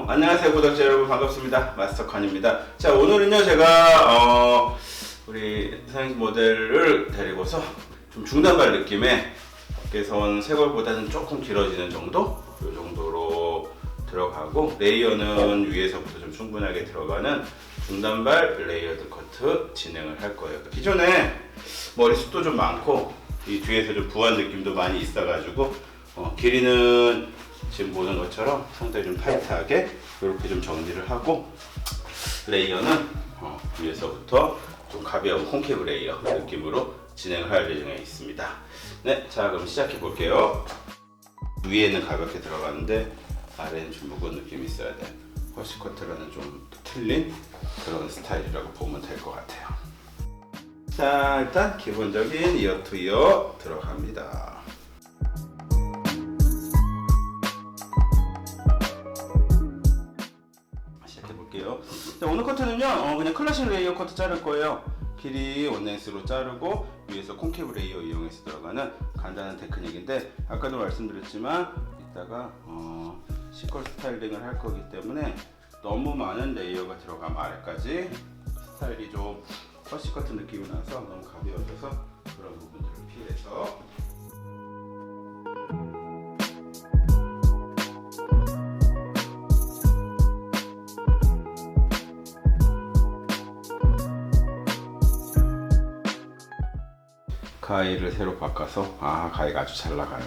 안녕하세요 구독자 여러분, 반갑습니다. 마스터칸입니다. 자, 오늘은요 제가 우리 사장님 모델을 데리고서 좀 중단발 느낌의 어깨선 쇄골보다는 조금 길어지는 정도? 이 정도로 들어가고, 레이어는 위에서부터 좀 충분하게 들어가는 중단발 레이어드 커트 진행을 할 거예요. 기존에 머리숱도 좀 많고 이 뒤에서 좀 부한 느낌도 많이 있어가지고 길이는 지금 보는 것처럼 상당히 좀 타이트하게 이렇게 좀 정리를 하고, 레이어는 위에서부터 좀 가벼운 콘케이브 레이어 느낌으로 진행을 할 예정에 있습니다. 네, 자 그럼 시작해 볼게요. 위에는 가볍게 들어가는데 아래는 좀 무거운 느낌이 있어야 돼. 퍼시커트라는 좀 틀린 그런 스타일이라고 보면 될 것 같아요. 자, 일단 기본적인 이어 투 이어 들어갑니다. 시작해 볼게요. 자, 오늘 커트는요 그냥 클래식 레이어 커트 자를 거예요. 길이 원랭스로 자르고 위에서 콘케이브 레이어 이용해서 들어가는 간단한 테크닉인데, 아까도 말씀드렸지만 이따가 시컬 스타일링을 할 거기 때문에 너무 많은 레이어가 들어가면 아래까지 스타일이 좀 퍼시 커트 느낌이 나서 너무 가벼워져서 그런 부분들을 피해서 가위를 새로 바꿔서 가위가 아주 잘 나가요.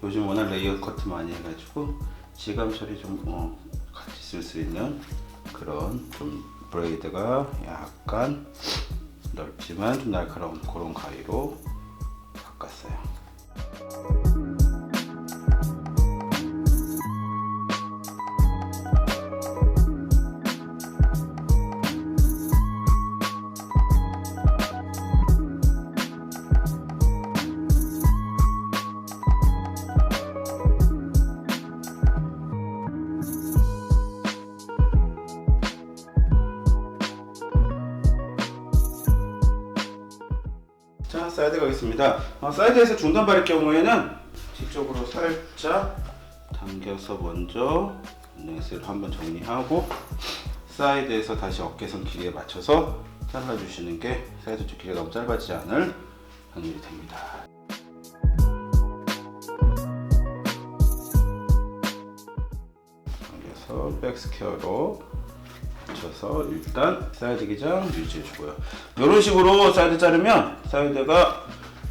요즘 워낙 레이어 커트 많이 해가지고 질감 처리 좀 같이 쓸 수 있는 그런 좀 브레이드가 약간 넓지만 좀 날카로운 그런 가위로 바꿨어요. 자, 사이드 가겠습니다. 사이드에서 중단발일 경우에는 뒤쪽으로 살짝 당겨서 먼저 넥스를 한번 정리하고, 사이드에서 다시 어깨선 길이에 맞춰서 잘라주시는 게 사이드 쪽 길이가 너무 짧아지지 않을 확률이 됩니다. 당겨서 백스퀘어로 맞춰서 일단 사이드 기장 유지해주고요. 이런 식으로 사이드 자르면 사이드가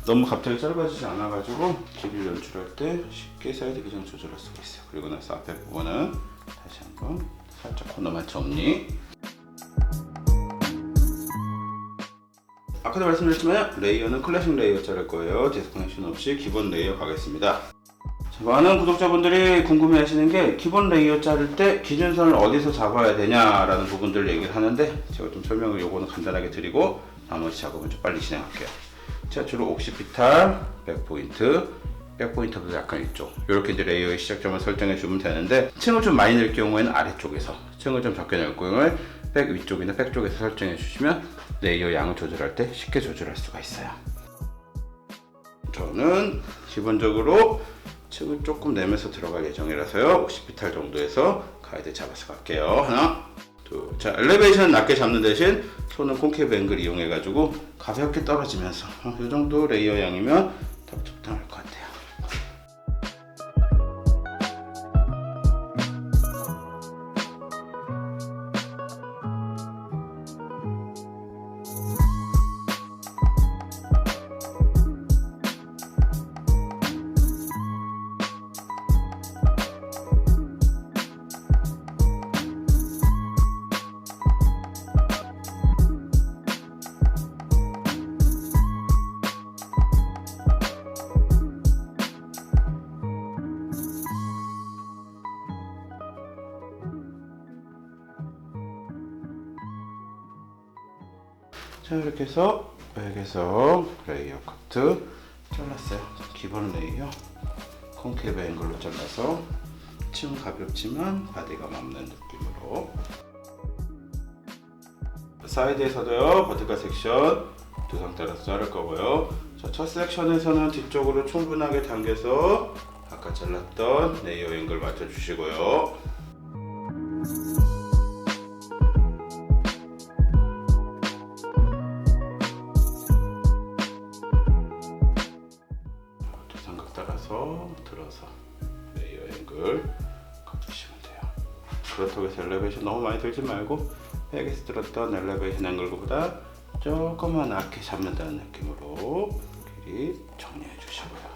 너무 갑자기 짧아지지 않아가지고 길이를 연출할 때 쉽게 사이드 기장 조절할 수가 있어요. 그리고 나서 앞에 부분은 다시 한번 살짝 코너만 정리. 아까도 말씀드렸지만 레이어는 클래식 레이어 자를 거예요. 디스커넥션 없이 기본 레이어 가겠습니다. 많은 구독자분들이 궁금해하시는 게, 기본 레이어 자를 때 기준선을 어디서 잡아야 되냐라는 부분들을 얘기를 하는데, 제가 좀 설명을 요거는 간단하게 드리고 나머지 작업은 좀 빨리 진행할게요. 자, 주로 옥시피탈, 백포인트보다 약간 이쪽, 이렇게 이제 레이어의 시작점을 설정해 주면 되는데, 층을 좀 많이 낼 경우에는 아래쪽에서, 층을 좀 적게 낼 경우에는 백 위쪽이나 백 쪽에서 설정해 주시면 레이어 양을 조절할 때 쉽게 조절할 수가 있어요. 저는 기본적으로 층을 조금 내면서 들어갈 예정이라서요, 50피탈 정도에서 가이드 잡아서 갈게요. 하나, 둘. 자, 엘리베이션 낮게 잡는 대신 손은 콘케이브 앵글 이용해 가지고 가볍게 떨어지면서 이 정도 레이어 양이면 딱 적당할 것 같아요. 자, 이렇게 해서 백에서 레이어 커트 잘랐어요. 기본 레이어 콘케이브 앵글로 잘라서 층 가볍지만 바디가 맞는 느낌으로. 사이드에서도요 버티컬 섹션 두 상 따라서 자를 거고요. 자, 첫 섹션에서는 뒤쪽으로 충분하게 당겨서 아까 잘랐던 레이어 앵글 맞춰주시고요. 두 삼각 따라서 들어서 레이어 앵글 걷으시면 돼요. 그렇다고 해서 엘리베이션 너무 많이 들지 말고 백에서 들었던 엘리베이션 앵글보다 조금만 낮게 잡는다는 느낌으로 길이 정리해 주시고요.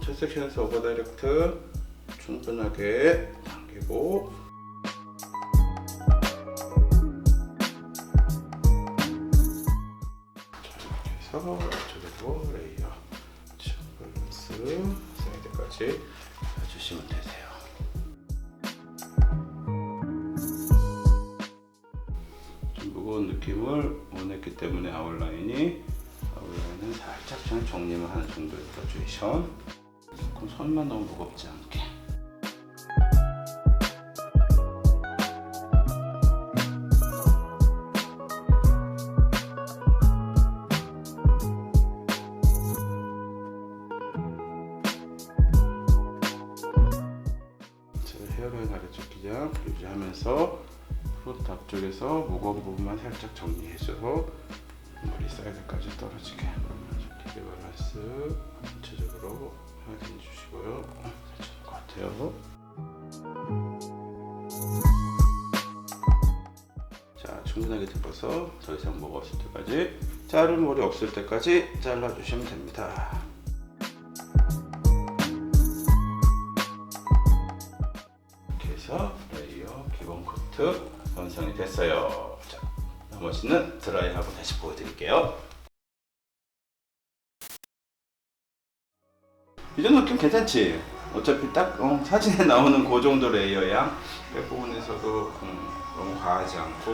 첫 섹션에서 오버 다이렉트 충분하게 당기고 자, 이렇게 해서 저기도 레이어 밸런스 사이드까지 해주시면 되세요. 좀 무거운 느낌을 원했기 때문에 아웃라인은 살짝 좀 정리만 하는 정도의 그라듀에이션. 그럼 손만 너무 무겁지 않게. 헤어라인 아래쪽 기장 유지하면서 프론트 앞쪽에서 무거운 부분만 살짝 정리해줘서 머리 사이드까지 떨어지게 길이 밸런스 전체적으로 확인해 주시고요. 괜찮을 것 같아요. 자, 충분하게 들어서 더 이상 뭐가 없을 때까지, 자른 머리 없을 때까지 잘라주시면 됩니다. 이렇게 해서 레이어 기본 코트 완성이 됐어요. 자, 나머지는 드라이하고 다시 보여드릴게요. 이 정도 느낌 괜찮지? 어차피 딱 사진에 나오는 그 정도 레이어야. 백부분에서도 너무 과하지 않고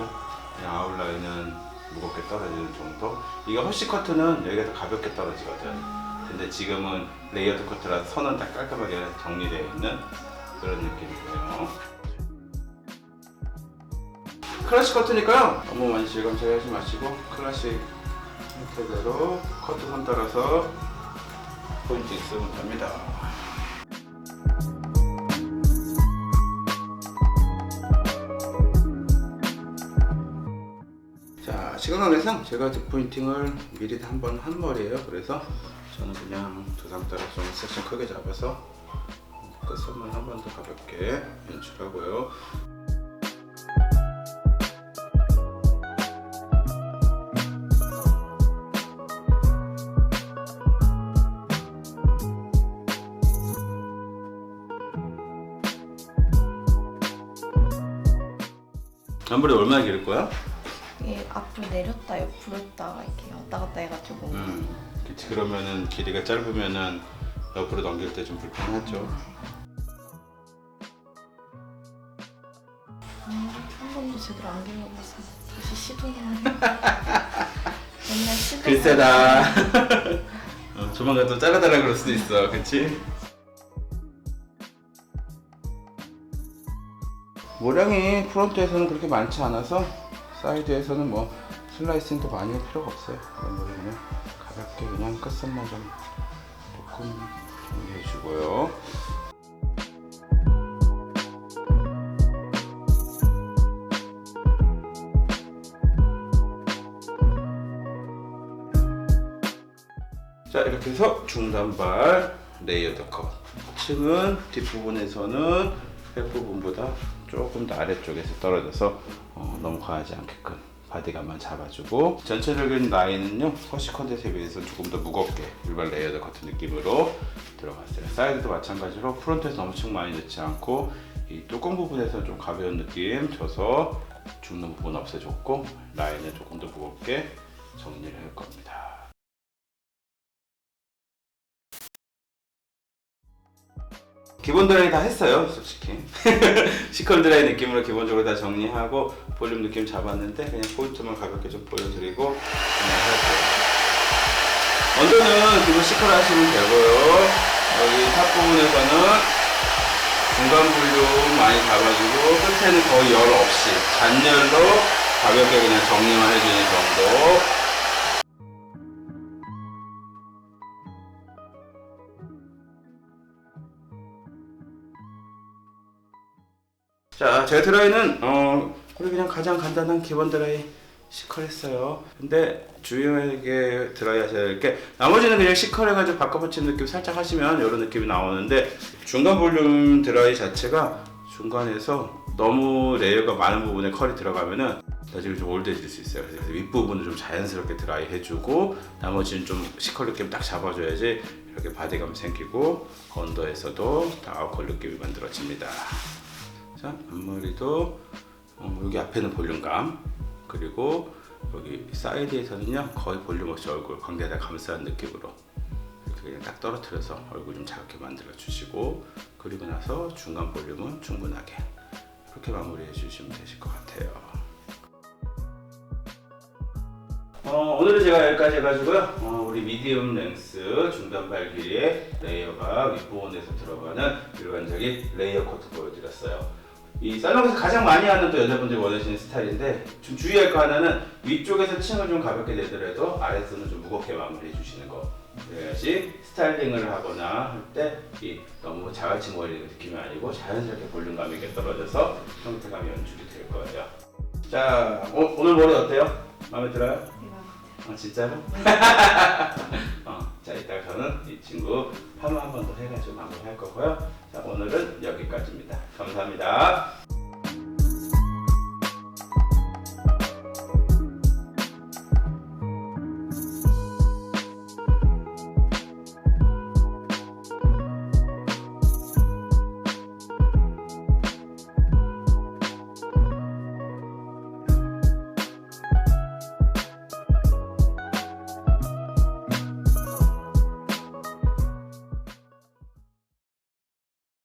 그냥 아웃라인은 무겁게 떨어지는 정도. 이거 허쉬 커트는 여기가 더 가볍게 떨어지거든. 근데 지금은 레이어드 커트라 선은 딱 깔끔하게 정리되어 있는 그런 느낌이고요. 클래식 커트니까요, 너무 많이 실감차게 하지 마시고 클래식 형태대로 커트 선 따라서 포인트 있으면 됩니다. 자, 시간 관계상 제가 뒷포인팅을 미리 한번 한 머리예요. 그래서 저는 그냥 두상 따라 좀 섹션 크게 잡아서 끝선만 한 번 더 가볍게 연출하고요. 앞머리 얼마나 기를 거야? 이게 앞으로 내렸다 옆으로 했다가 이렇게 왔다 갔다 해가지고 그치. 그러면은 길이가 짧으면은 옆으로 넘길 때 좀 불편하죠. 한 번도 제대로 안 길러봐서 다시 시도를 하네. 맨날 시도. 글쎄다. 조만간 또 잘라달라 그럴 수도 있어. 그치? 모량이 프론트에서는 그렇게 많지 않아서 사이드에서는 뭐 슬라이싱도 많이 할 필요가 없어요. 그런 거는 그냥 가볍게 그냥 끝선만 좀 조금 정리해 주고요. 자, 이렇게 해서 중단발 레이어드 컷. 층은 뒷부분에서는 백 부분보다 조금 더 아래쪽에서 떨어져서 너무 과하지 않게끔 바디감만 잡아주고, 전체적인 라인은요 허쉬 컨텐츠에 비해서 조금 더 무겁게 일반 레이어드 커트 느낌으로 들어갔어요. 사이드도 마찬가지로 프론트에서 너무 층 많이 넣지 않고 이 뚜껑 부분에서 좀 가벼운 느낌 줘서 죽는 부분 없애줬고, 라인을 조금 더 무겁게 정리를 할 겁니다. 기본 드라이 다 했어요, 솔직히. 시컬 드라이 느낌으로 기본적으로 다 정리하고 볼륨 느낌 잡았는데 그냥 포인트만 가볍게 좀 보여드리고 할게요. 먼저는 기본 시컬 하시면 되고요. 여기 탑 부분에서는 중간 볼륨 많이 잡아주고 끝에는 거의 열 없이 잔열로 가볍게 그냥 정리만 해주는 정도. 자, 제가 드라이는 우리 그냥 가장 간단한 기본 드라이 시컬 했어요. 근데 주의하게 드라이 하셔야 될 게 나머지는 그냥 시컬 해가지고 바꿔붙이는 느낌 살짝 하시면 이런 느낌이 나오는데 중간 볼륨 드라이 자체가 중간에서 너무 레이어가 많은 부분에 컬이 들어가면은 나중에 좀 올드해질 수 있어요. 그래서 윗부분을 좀 자연스럽게 드라이 해주고 나머지는 좀 시컬 느낌 딱 잡아줘야지 이렇게 바디감이 생기고 언더에서도 다우컬 느낌이 만들어집니다. 자, 앞머리도 여기 앞에는 볼륨감, 그리고 여기 사이드에서는요 거의 볼륨 없이 얼굴 광대에다 감싸는 느낌으로 이렇게 그냥 딱 떨어뜨려서 얼굴 좀 작게 만들어 주시고, 그리고 나서 중간 볼륨은 충분하게 이렇게 마무리해 주시면 되실 것 같아요. 오늘은 제가 여기까지 해가지고요. 우리 미디움 랭스 중단발 길이의 레이어가 윗부분에서 들어가는 일반적인 레이어 코트 보여드렸어요. 이 살롱에서 가장 많이 하는 또 여자분들이 원하시는 스타일인데 좀 주의할 거 하나는 위쪽에서 층을 좀 가볍게 내더라도 아래에서는 좀 무겁게 마무리해 주시는 거. 그래야지 스타일링을 하거나 할 때 너무 자갈치 머리 느낌이 아니고 자연스럽게 볼륨감 있게 떨어져서 형태감이 연출이 될 거예요. 자, 오늘 머리 어때요? 마음에 들어요? 진짜로? 자, 이따가 저는 이 친구 파마 한 번 더 해가지고 마무리할 거고요. 자, 오늘은 여기까지입니다. 감사합니다.